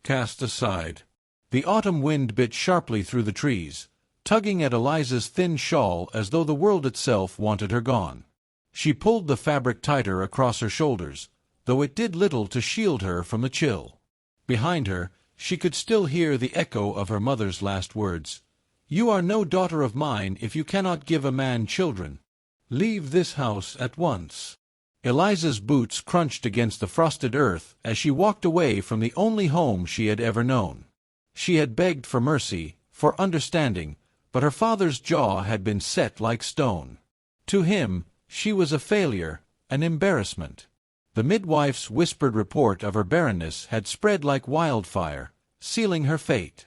cast aside. The autumn wind bit sharply through the trees, tugging at Eliza's thin shawl as though the world itself wanted her gone. She pulled the fabric tighter across her shoulders, though it did little to shield her from the chill. Behind her, she could still hear the echo of her mother's last words. "You are no daughter of mine if you cannot give a man children. Leave this house at once." Eliza's boots crunched against the frosted earth as she walked away from the only home she had ever known. She had begged for mercy, for understanding, but her father's jaw had been set like stone. To him, she was a failure, an embarrassment. The midwife's whispered report of her barrenness had spread like wildfire, sealing her fate.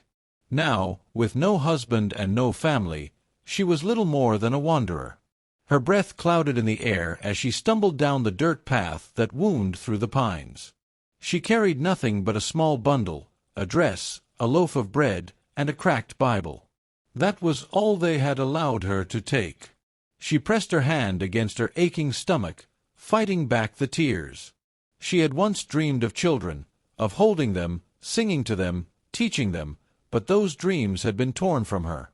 Now, with no husband and no family, she was little more than a wanderer. Her breath clouded in the air as she stumbled down the dirt path that wound through the pines. She carried nothing but a small bundle, a dress, a loaf of bread, and a cracked Bible. That was all they had allowed her to take. She pressed her hand against her aching stomach, fighting back the tears. She had once dreamed of children, of holding them, singing to them, teaching them, but those dreams had been torn from her.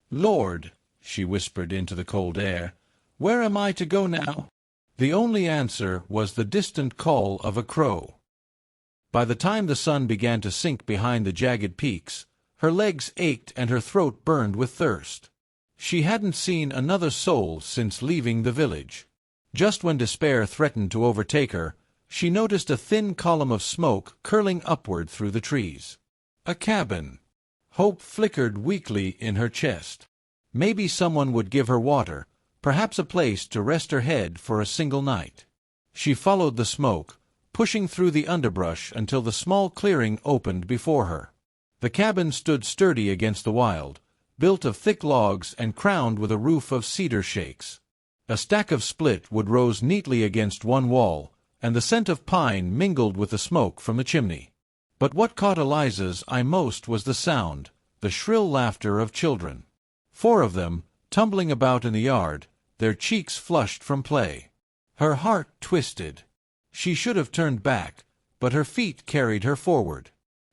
"Lord," she whispered into the cold air, "where am I to go now?" The only answer was the distant call of a crow. By the time the sun began to sink behind the jagged peaks, her legs ached and her throat burned with thirst. She hadn't seen another soul since leaving the village. Just when despair threatened to overtake her, she noticed a thin column of smoke curling upward through the trees. A cabin. Hope flickered weakly in her chest. Maybe someone would give her water, perhaps a place to rest her head for a single night. She followed the smoke, pushing through the underbrush until the small clearing opened before her. The cabin stood sturdy against the wild, built of thick logs and crowned with a roof of cedar shakes. A stack of split wood rose neatly against one wall, and the scent of pine mingled with the smoke from the chimney. But what caught Eliza's eye most was the sound, the shrill laughter of children. 4 of them, tumbling about in the yard, their cheeks flushed from play. Her heart twisted. She should have turned back, but her feet carried her forward.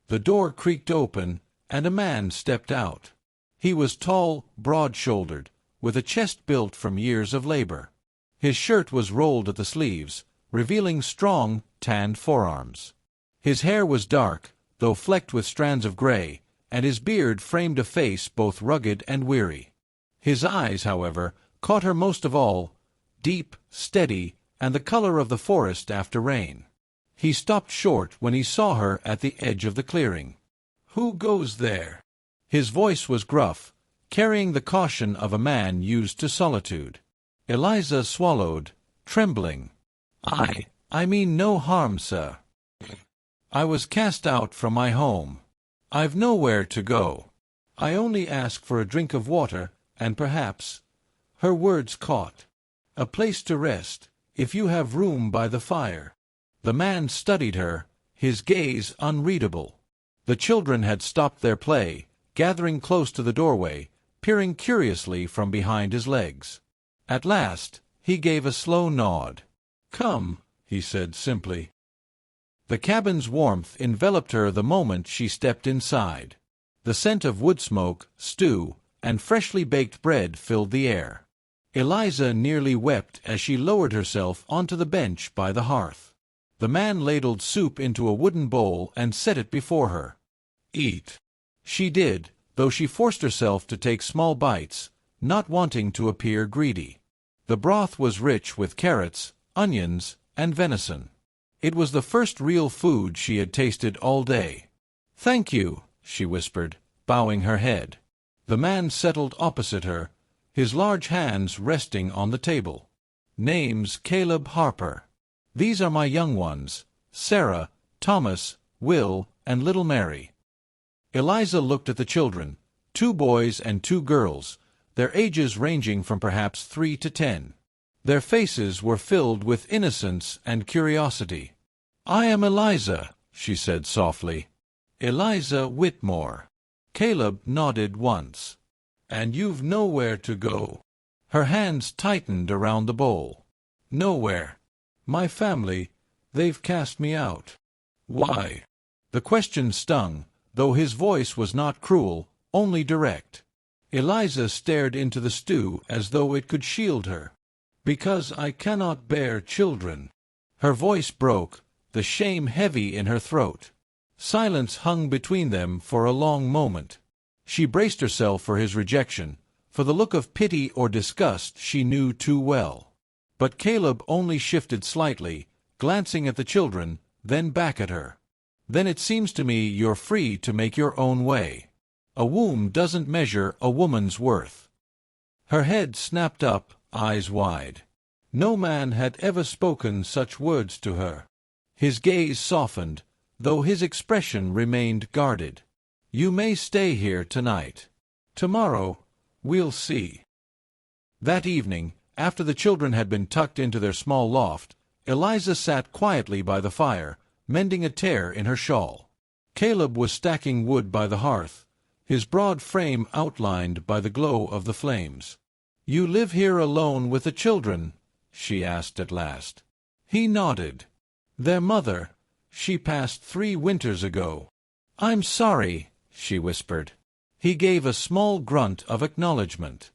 The door creaked open, and a man stepped out. He was tall, broad-shouldered, with a chest built from years of labor. His shirt was rolled at the sleeves, revealing strong, tanned forearms. His hair was dark, though flecked with strands of gray, and his beard framed a face both rugged and weary. His eyes, however, caught her most of all, deep, steady, and the color of the forest after rain. He stopped short when he saw her at the edge of the clearing. "Who goes there?" His voice was gruff, carrying the caution of a man used to solitude. Eliza swallowed, trembling. I mean no harm, sir. I was cast out from my home. I've nowhere to go. I only ask for a drink of water, and perhaps—" her words caught, "a place to rest, if you have room by the fire." The man studied her, his gaze unreadable. The children had stopped their play, gathering close to the doorway, peering curiously from behind his legs. At last, he gave a slow nod. "Come," he said simply. The cabin's warmth enveloped her the moment she stepped inside. The scent of wood smoke, stew, and freshly baked bread filled the air. Eliza nearly wept as she lowered herself onto the bench by the hearth. The man ladled soup into a wooden bowl and set it before her. "Eat." She did, though she forced herself to take small bites, not wanting to appear greedy. The broth was rich with carrots, onions, and venison. It was the first real food she had tasted all day. "Thank you," she whispered, bowing her head. The man settled opposite her, his large hands resting on the table. "Name's Caleb Harper. These are my young ones, Sarah, Thomas, Will, and little Mary." Eliza looked at the children, 2 boys and 2 girls, their ages ranging from perhaps 3 to 10. Their faces were filled with innocence and curiosity. "I am Eliza," she said softly. "Eliza Whitmore." Caleb nodded once. "And you've nowhere to go." Her hands tightened around the bowl. "Nowhere. My family, they've cast me out." "Why?" The question stung, though his voice was not cruel, only direct. Eliza stared into the stew as though it could shield her. "Because I cannot bear children." Her voice broke, the shame heavy in her throat. Silence hung between them for a long moment. She braced herself for his rejection, for the look of pity or disgust she knew too well. But Caleb only shifted slightly, glancing at the children, then back at her. "Then it seems to me you're free to make your own way. A womb doesn't measure a woman's worth." Her head snapped up, eyes wide. No man had ever spoken such words to her. His gaze softened, though his expression remained guarded. "You may stay here tonight. Tomorrow, we'll see." That evening, after the children had been tucked into their small loft, Eliza sat quietly by the fire, mending a tear in her shawl. Caleb was stacking wood by the hearth, his broad frame outlined by the glow of the flames. "You live here alone with the children?" she asked at last. He nodded. "Their mother, she passed 3 winters ago." "I'm sorry," she whispered. He gave a small grunt of acknowledgment.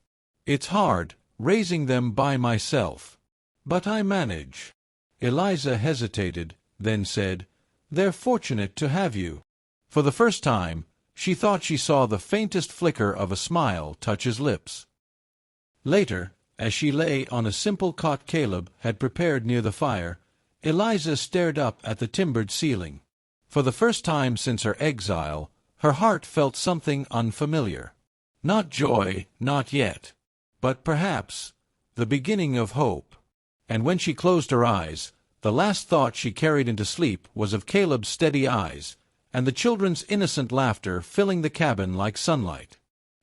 "It's hard, raising them by myself. But I manage." Eliza hesitated, then said, "They're fortunate to have you." For the first time, she thought she saw the faintest flicker of a smile touch his lips. Later, as she lay on a simple cot Caleb had prepared near the fire, Eliza stared up at the timbered ceiling. For the first time since her exile, her heart felt something unfamiliar. Not joy, not yet, but perhaps the beginning of hope. And when she closed her eyes, the last thought she carried into sleep was of Caleb's steady eyes, and the children's innocent laughter filling the cabin like sunlight.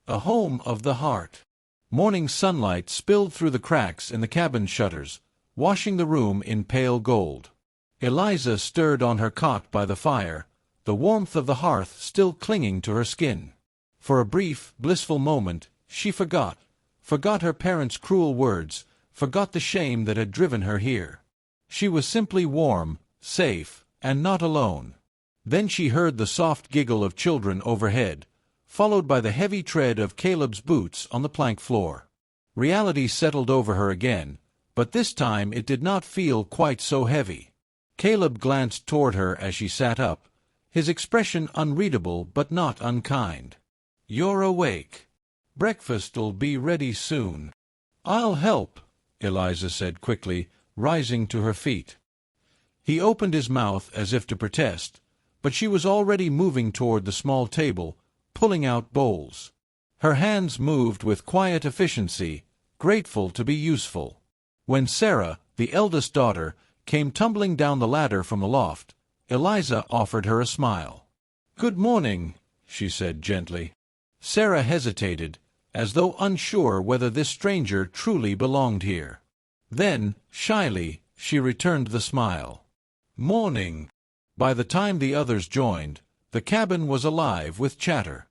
A home of the heart. Morning sunlight spilled through the cracks in the cabin shutters, washing the room in pale gold. Eliza stirred on her cot by the fire, the warmth of the hearth still clinging to her skin. For a brief, blissful moment, she forgot her parents' cruel words, forgot the shame that had driven her here. She was simply warm, safe, and not alone. Then she heard the soft giggle of children overhead, followed by the heavy tread of Caleb's boots on the plank floor. Reality settled over her again, but this time it did not feel quite so heavy. Caleb glanced toward her as she sat up, his expression unreadable but not unkind. "You're awake. Breakfast'll be ready soon." "I'll help," Eliza said quickly, rising to her feet. He opened his mouth as if to protest, but she was already moving toward the small table, pulling out bowls. Her hands moved with quiet efficiency, grateful to be useful. When Sarah, the eldest daughter, came tumbling down the ladder from the loft, Eliza offered her a smile. "Good morning," she said gently. Sarah hesitated, as though unsure whether this stranger truly belonged here. Then, shyly, she returned the smile. "Morning." By the time the others joined, the cabin was alive with chatter.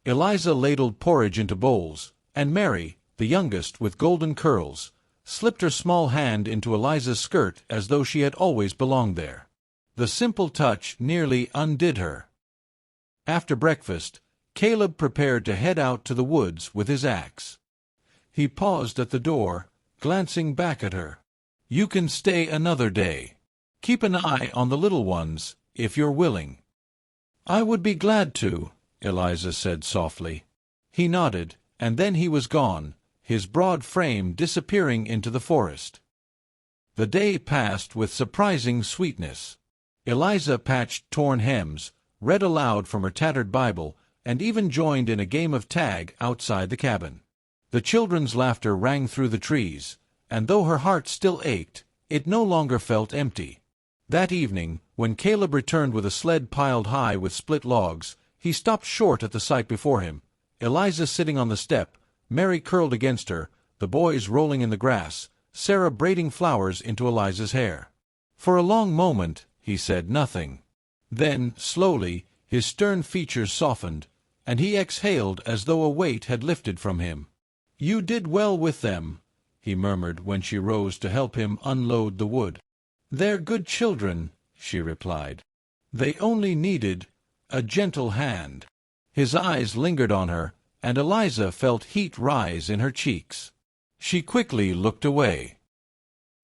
Eliza ladled porridge into bowls, and Mary, the youngest with golden curls, slipped her small hand into Eliza's skirt as though she had always belonged there. The simple touch nearly undid her. After breakfast, Caleb prepared to head out to the woods with his axe. He paused at the door, glancing back at her. "You can stay another day. Keep an eye on the little ones, if you're willing." "I would be glad to," Eliza said softly. He nodded, and then he was gone, his broad frame disappearing into the forest. The day passed with surprising sweetness. Eliza patched torn hems, read aloud from her tattered Bible, and even joined in a game of tag outside the cabin. The children's laughter rang through the trees, and though her heart still ached, it no longer felt empty. That evening, when Caleb returned with a sled piled high with split logs, he stopped short at the sight before him, Eliza sitting on the step, Mary curled against her, the boys rolling in the grass, Sarah braiding flowers into Eliza's hair. For a long moment he said nothing. Then, slowly, his stern features softened, and he exhaled as though a weight had lifted from him. "You did well with them," he murmured when she rose to help him unload the wood. "They're good children," she replied. They only needed a gentle hand. His eyes lingered on her, and Eliza felt heat rise in her cheeks. She quickly looked away.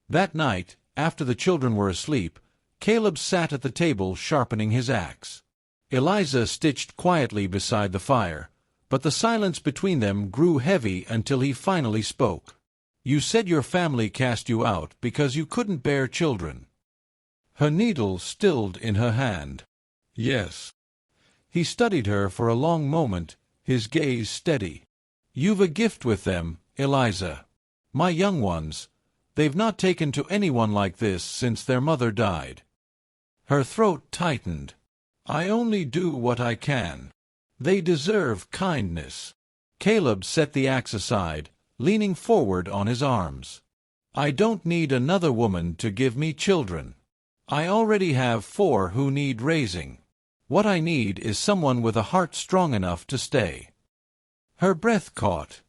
That night, after the children were asleep, Caleb sat at the table sharpening his axe. Eliza stitched quietly beside the fire, but the silence between them grew heavy until he finally spoke. "You said your family cast you out because you couldn't bear children." Her needle stilled in her hand. "Yes." He studied her for a long moment, his gaze steady. "You've a gift with them, Eliza. My young ones, they've not taken to anyone like this since their mother died." Her throat tightened. "I only do what I can. They deserve kindness." Caleb set the axe aside, leaning forward on his arms. "I don't need another woman to give me children. I already have 4 who need raising. What I need is someone with a heart strong enough to stay." Her breath caught.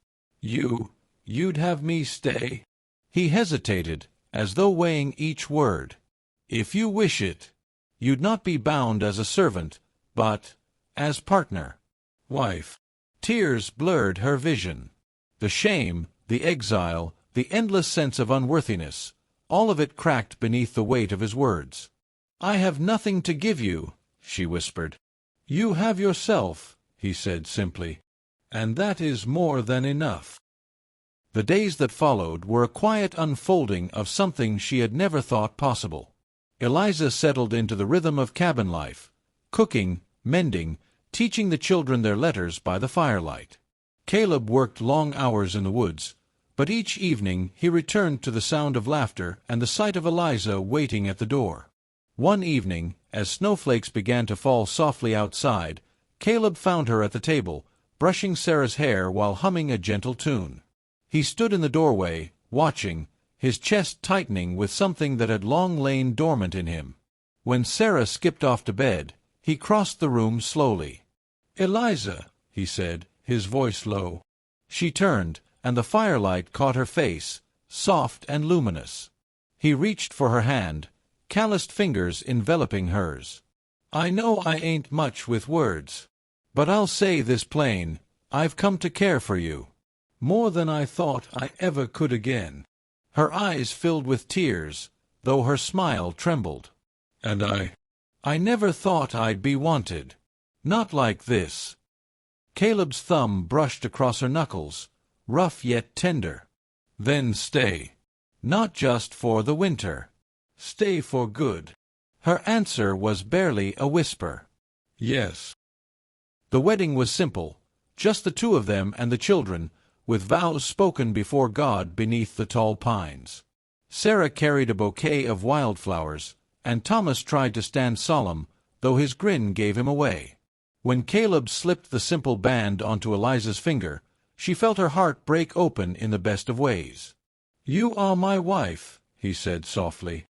You'd have me stay?" He hesitated, as though weighing each word. "If you wish it. You'd not be bound as a servant, but as partner, wife." Tears blurred her vision. The shame, the exile, the endless sense of unworthiness, all of it cracked beneath the weight of his words. "I have nothing to give you," she whispered. "You have yourself," he said simply, "and that is more than enough." The days that followed were a quiet unfolding of something she had never thought possible. Eliza settled into the rhythm of cabin life, cooking, mending, teaching the children their letters by the firelight. Caleb worked long hours in the woods, but each evening he returned to the sound of laughter and the sight of Eliza waiting at the door. One evening, as snowflakes began to fall softly outside, Caleb found her at the table, brushing Sarah's hair while humming a gentle tune. He stood in the doorway, watching, his chest tightening with something that had long lain dormant in him. When Sarah skipped off to bed, he crossed the room slowly. "Eliza," he said, his voice low. She turned, and the firelight caught her face, soft and luminous. He reached for her hand, calloused fingers enveloping hers. "I know I ain't much with words, but I'll say this plain, I've come to care for you. More than I thought I ever could again." Her eyes filled with tears, though her smile trembled. "And I never thought I'd be wanted. Not like this." Caleb's thumb brushed across her knuckles, rough yet tender. "Then stay. Not just for the winter. Stay for good." Her answer was barely a whisper. "Yes." The wedding was simple, just the 2 of them and the children, with vows spoken before God beneath the tall pines. Sarah carried a bouquet of wildflowers, and Thomas tried to stand solemn, though his grin gave him away. When Caleb slipped the simple band onto Eliza's finger, she felt her heart break open in the best of ways. "You are my wife," he said softly.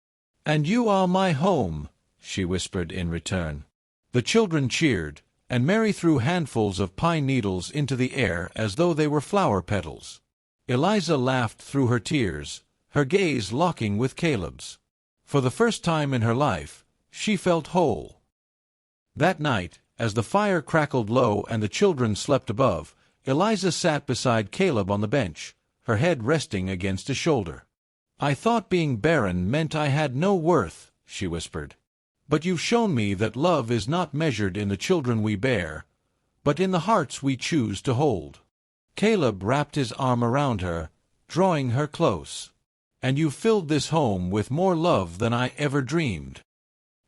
"And you are my home," she whispered in return. The children cheered, and Mary threw handfuls of pine needles into the air as though they were flower petals. Eliza laughed through her tears, her gaze locking with Caleb's. For the first time in her life, she felt whole. That night, as the fire crackled low and the children slept above, Eliza sat beside Caleb on the bench, her head resting against his shoulder. "I thought being barren meant I had no worth," she whispered. "But you've shown me that love is not measured in the children we bear, but in the hearts we choose to hold." Caleb wrapped his arm around her, drawing her close. "And you filled this home with more love than I ever dreamed."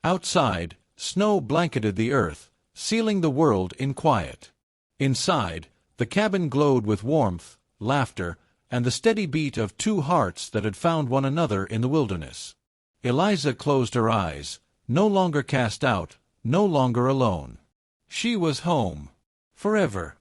Outside, snow blanketed the earth, sealing the world in quiet. Inside, the cabin glowed with warmth, laughter, and the steady beat of 2 hearts that had found one another in the wilderness. Eliza closed her eyes, no longer cast out, no longer alone. She was home. Forever.